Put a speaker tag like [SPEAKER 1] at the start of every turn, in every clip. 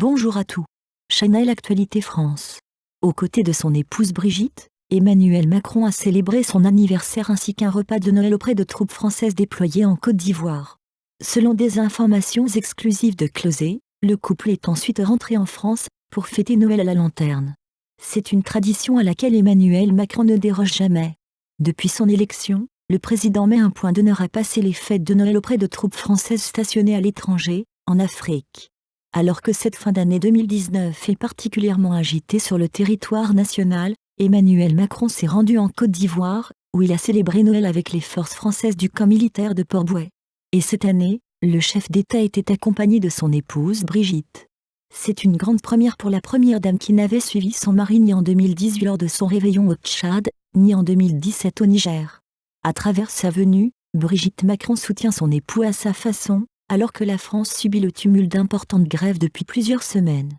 [SPEAKER 1] Bonjour à tous. Channel Actualité France. Aux côtés de son épouse Brigitte, Emmanuel Macron a célébré son anniversaire ainsi qu'un repas de Noël auprès de troupes françaises déployées en Côte d'Ivoire. Selon des informations exclusives de Closet, le couple est ensuite rentré en France pour fêter Noël à la lanterne. C'est une tradition à laquelle Emmanuel Macron ne déroge jamais. Depuis son élection, le président met un point d'honneur à passer les fêtes de Noël auprès de troupes françaises stationnées à l'étranger, en Afrique. Alors que cette fin d'année 2019 est particulièrement agitée sur le territoire national, Emmanuel Macron s'est rendu en Côte d'Ivoire, où il a célébré Noël avec les forces françaises du camp militaire de Port-Bouët. Et cette année, le chef d'État était accompagné de son épouse Brigitte. C'est une grande première pour la première dame qui n'avait suivi son mari ni en 2018 lors de son réveillon au Tchad, ni en 2017 au Niger. À travers sa venue, Brigitte Macron soutient son époux à sa façon, alors que la France subit le tumulte d'importantes grèves depuis plusieurs semaines.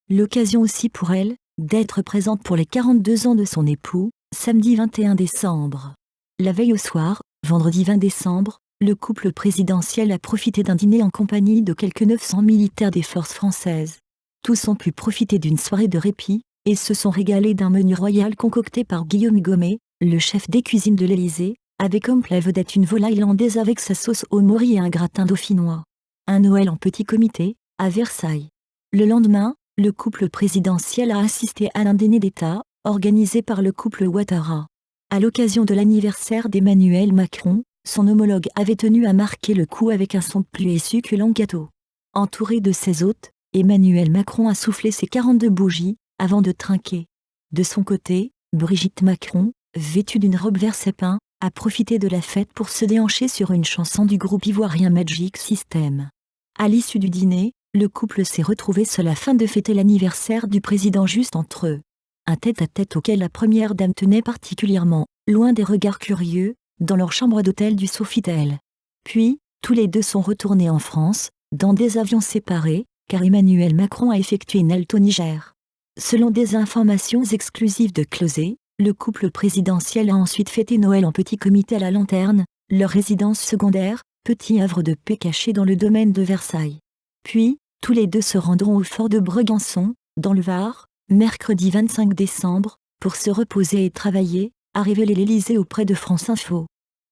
[SPEAKER 1] L'occasion aussi pour elle, d'être présente pour les 42 ans de son époux, samedi 21 décembre. La veille au soir, vendredi 20 décembre, le couple présidentiel a profité d'un dîner en compagnie de quelques 900 militaires des forces françaises. Tous ont pu profiter d'une soirée de répit, et se sont régalés d'un menu royal concocté par Guillaume Gomet, le chef des cuisines de l'Élysée, avec comme plat vedette une volaille landaise avec sa sauce au mori et un gratin dauphinois. Un Noël en petit comité, à Versailles. Le lendemain, le couple présidentiel a assisté à un dîner d'État, organisé par le couple Ouattara. À l'occasion de l'anniversaire d'Emmanuel Macron, son homologue avait tenu à marquer le coup avec un somptueux et succulent gâteau. Entouré de ses hôtes, Emmanuel Macron a soufflé ses 42 bougies, avant de trinquer. De son côté, Brigitte Macron, vêtue d'une robe vert sapin, a profité de la fête pour se déhancher sur une chanson du groupe ivoirien Magic System. À l'issue du dîner, le couple s'est retrouvé seul afin de fêter l'anniversaire du président juste entre eux. Un tête-à-tête auquel la première dame tenait particulièrement, loin des regards curieux, dans leur chambre d'hôtel du Sofitel. Puis, tous les deux sont retournés en France, dans des avions séparés, car Emmanuel Macron a effectué une halte au Niger. Selon des informations exclusives de Closet, le couple présidentiel a ensuite fêté Noël en petit comité à la lanterne, leur résidence secondaire, petit havre de paix caché dans le domaine de Versailles. Puis, tous les deux se rendront au fort de Brégançon, dans le Var, mercredi 25 décembre, pour se reposer et travailler, a révélé l'Élysée auprès de France Info.